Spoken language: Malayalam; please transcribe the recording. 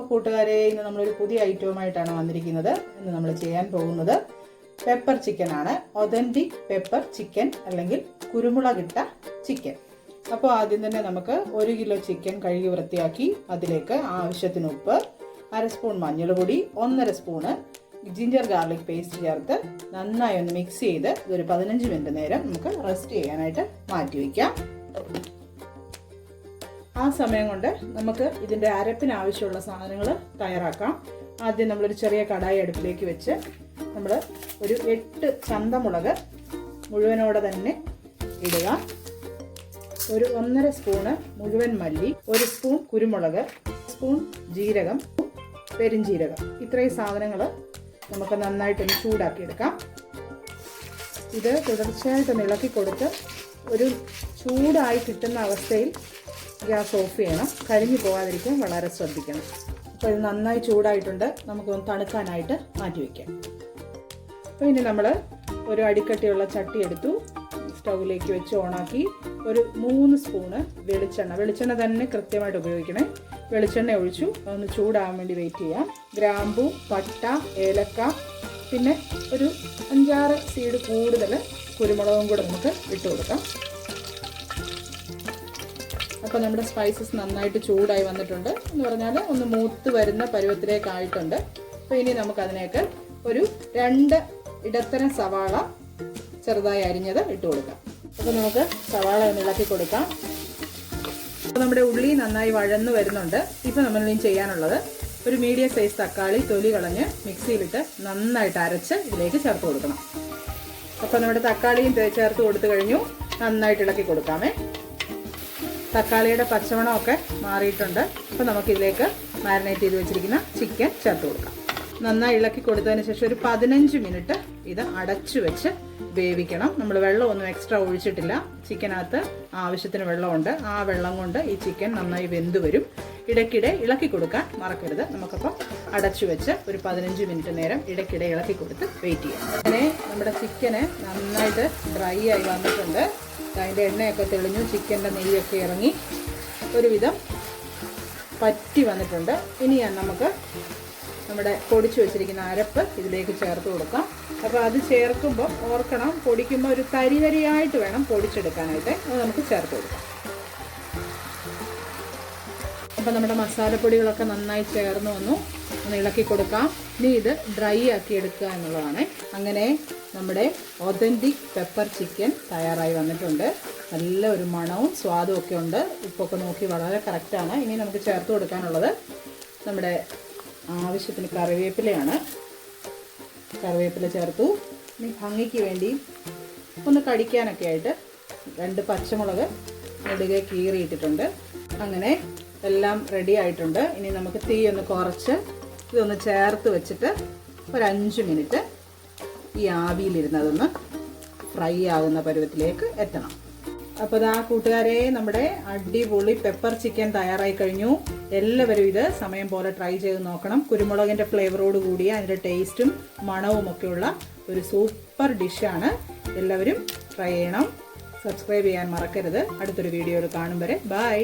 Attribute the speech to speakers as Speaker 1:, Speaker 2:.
Speaker 1: കൂട്ടുകാരെ, ഇന്ന് നമ്മളൊരു പുതിയ ഐറ്റവുമായിട്ടാണ് വന്നിരിക്കുന്നത്. ഇന്ന് നമ്മൾ ചെയ്യാൻ പോകുന്നത് പെപ്പർ ചിക്കൻ ആണ്. ഒതന്റിക് പെപ്പർ ചിക്കൻ അല്ലെങ്കിൽ കുരുമുളകിട്ട ചിക്കൻ. അപ്പോൾ ആദ്യം തന്നെ നമുക്ക് 1 കിലോ ചിക്കൻ കഴുകി വൃത്തിയാക്കി അതിലേക്ക് ആവശ്യത്തിന് ഉപ്പ്, 1/2 സ്പൂൺ മഞ്ഞൾപ്പൊടി, 1.5 സ്പൂണ് ജിഞ്ചർ ഗാർലിക് പേസ്റ്റ് ചേർത്ത് നന്നായി ഒന്ന് മിക്സ് ചെയ്ത് ഇതൊരു 15 മിനിറ്റ് നേരം നമുക്ക് റെസ്റ്റ് ചെയ്യാനായിട്ട് മാറ്റി വയ്ക്കാം. ആ സമയം കൊണ്ട് നമുക്ക് ഇതിൻ്റെ അരപ്പിന് ആവശ്യമുള്ള സാധനങ്ങൾ തയ്യാറാക്കാം. ആദ്യം നമ്മളൊരു ചെറിയ കടായി അടുപ്പിലേക്ക് വെച്ച് നമ്മൾ ഒരു 8 ചന്തമുളക് മുഴുവനോടെ തന്നെ ഇടുക. ഒരു 1.5 സ്പൂണ് മുഴുവൻ മല്ലി, 1 സ്പൂൺ കുരുമുളക്, സ്പൂൺ ജീരകം, പെരുംജീരകം. ഇത്രയും സാധനങ്ങൾ നമുക്ക് നന്നായിട്ടൊന്ന് ചൂടാക്കി എടുക്കാം. ഇത് തുടർച്ചയായിട്ടൊന്ന് ഇളക്കി കൊടുത്ത് ഒരു ചൂടായി കിട്ടുന്ന അവസ്ഥയിൽ ഗ്യാസ് ഓഫ് ചെയ്യണം. കരിഞ്ഞു പോകാതിരിക്കാൻ വളരെ ശ്രദ്ധിക്കണം. അപ്പോൾ ഇത് നന്നായി ചൂടായിട്ടുണ്ട്. നമുക്കൊന്ന് തണുക്കാനായിട്ട് മാറ്റി വയ്ക്കാം. അപ്പോൾ ഇനി നമ്മൾ ഒരു അടിക്കട്ടിയുള്ള ചട്ടി എടുത്തു, സ്റ്റൗവിലേക്ക് വെച്ച് ഓണാക്കി ഒരു 3 സ്പൂണ് വെളിച്ചെണ്ണ തന്നെ കൃത്യമായിട്ട് ഉപയോഗിക്കണേ. വെളിച്ചെണ്ണ ഒഴിച്ചു ഒന്ന് ചൂടാകാൻ വേണ്ടി വെയിറ്റ് ചെയ്യാം. ഗ്രാമ്പൂ, പട്ട, ഏലക്ക, പിന്നെ ഒരു 5-6 സീഡ് കൂടുതൽ കുരുമുളകും കൂടെ നമുക്ക് ഇട്ട് കൊടുക്കാം. അപ്പോൾ നമ്മുടെ സ്പൈസസ് നന്നായിട്ട് ചൂടായി വന്നിട്ടുണ്ട് എന്ന് പറഞ്ഞാൽ ഒന്ന് മൂത്ത് വരുന്ന പരുവത്തിലേക്കായിട്ടുണ്ട്. അപ്പോൾ ഇനി നമുക്കതിനേക്ക് ഒരു 2 ഇടത്തരം സവാള ചെറുതായി അരിഞ്ഞത് ഇട്ട് കൊടുക്കാം. അപ്പോൾ നമുക്ക് സവാള ഒന്ന് ഇളക്കി കൊടുക്കാം. അപ്പോൾ നമ്മുടെ ഉള്ളി നന്നായി വഴന്ന് വരുന്നുണ്ട്. ഇപ്പോൾ നമ്മളിനി ചെയ്യാനുള്ളത് ഒരു മീഡിയം സൈസ് തക്കാളി തൊലി കളഞ്ഞ് മിക്സിയിലിട്ട് നന്നായിട്ട് അരച്ച് ഇതിലേക്ക് ചേർത്ത് കൊടുക്കണം. അപ്പോൾ നമ്മുടെ തക്കാളിയും ചേർത്ത് കൊടുത്തു കഴിഞ്ഞു. നന്നായിട്ട് ഇളക്കി കൊടുക്കാമേ. തക്കാളിയുടെ പച്ചമണമൊക്കെ മാറിയിട്ടുണ്ട്. അപ്പോൾ നമുക്കിതിലേക്ക് മാരിനേറ്റ് ചെയ്ത് വെച്ചിരിക്കുന്ന ചിക്കൻ ചേർത്ത് കൊടുക്കാം. നന്നായി ഇളക്കി കൊടുത്തതിന് ശേഷം ഒരു 15 മിനിറ്റ് ഇത് അടച്ചു വെച്ച് വേവിക്കണം. നമ്മൾ വെള്ളമൊന്നും എക്സ്ട്രാ ഒഴിച്ചിട്ടില്ല. ചിക്കനകത്ത് ആവശ്യത്തിന് വെള്ളമുണ്ട്. ആ വെള്ളം കൊണ്ട് ഈ ചിക്കൻ നന്നായി വെന്ത് വരും. ഇടയ്ക്കിടെ ഇളക്കി കൊടുക്കാൻ മറക്കരുത്. നമുക്കപ്പോൾ അടച്ചു വെച്ച് ഒരു 15 മിനിറ്റ് നേരം ഇടയ്ക്കിടെ ഇളക്കി കൊടുത്ത് വെയിറ്റ് ചെയ്യാം. അങ്ങനെ നമ്മുടെ ചിക്കന് നന്നായിട്ട് ഡ്രൈ ആയി വന്നിട്ടുണ്ട്. അതിൻ്റെ എണ്ണയൊക്കെ തെളിഞ്ഞു, ചിക്കൻ്റെ നെയ്യൊക്കെ ഇറങ്ങി ഒരുവിധം പറ്റി വന്നിട്ടുണ്ട്. ഇനി നമുക്ക് നമ്മുടെ പൊടിച്ചു വെച്ചിരിക്കുന്ന അരപ്പ് ഇതിലേക്ക് ചേർത്ത് കൊടുക്കാം. അപ്പോൾ അത് ചേർക്കുമ്പോൾ ഓർക്കണം, പൊടിക്കുമ്പോൾ ഒരു തരിതരിയായിട്ട് വേണം പൊടിച്ചെടുക്കാനായിട്ട്. അത് നമുക്ക് ചേർത്ത് കൊടുക്കാം. അപ്പോൾ നമ്മുടെ മസാലപ്പൊടികളൊക്കെ നന്നായി ചേർന്ന് വന്നു. ഒന്ന് ഇളക്കി കൊടുക്കാം. ഇനി ഇത് ഡ്രൈ ആക്കി എടുക്കുക എന്നുള്ളതാണ്. അങ്ങനെ നമ്മുടെ ഒതന്റിക് പെപ്പർ ചിക്കൻ തയ്യാറായി വന്നിട്ടുണ്ട്. നല്ല ഒരു മണവും സ്വാദും ഒക്കെ ഉണ്ട്. ഉപ്പൊക്കെ നോക്കി വളരെ കറക്റ്റാണ്. ഇനി നമുക്ക് ചേർത്ത് കൊടുക്കാനുള്ളത് നമ്മുടെ ആവശ്യത്തിന് കറിവേപ്പിലയാണ്. കറിവേപ്പില ചേർത്തു. ഇനി ഭംഗിക്ക് വേണ്ടി ഒന്ന് കടിക്കാനൊക്കെ ആയിട്ട് 2 പച്ചമുളക് നെടുകെ കീറിയിട്ടിട്ടുണ്ട്. അങ്ങനെ എല്ലാം റെഡി ആയിട്ടുണ്ട്. ഇനി നമുക്ക് തീ ഒന്ന് കുറച്ച് ഇതൊന്ന് ചേർത്ത് വെച്ചിട്ട് ഒരു 5 മിനിറ്റ് ഈ ആവിയിലിരുന്നതൊന്ന് ഫ്രൈ ആകുന്ന പരുവത്തിലേക്ക് എത്തണം. അപ്പോൾ ഇതാ കൂട്ടുകാരെ, നമ്മുടെ അടിപൊളി പെപ്പർ ചിക്കൻ തയ്യാറായി കഴിഞ്ഞു. എല്ലാവരും ഇത് സമയം പോലെ ട്രൈ ചെയ്ത് നോക്കണം. കുരുമുളകിൻ്റെ ഫ്ലേവറോട് കൂടിയ അതിൻ്റെ ടേസ്റ്റും മണവും ഒക്കെയുള്ള ഒരു സൂപ്പർ ഡിഷാണ്. എല്ലാവരും ട്രൈ ചെയ്യണം. സബ്സ്ക്രൈബ് ചെയ്യാൻ മറക്കരുത്. അടുത്തൊരു വീഡിയോയിൽ കാണും വരെ ബൈ.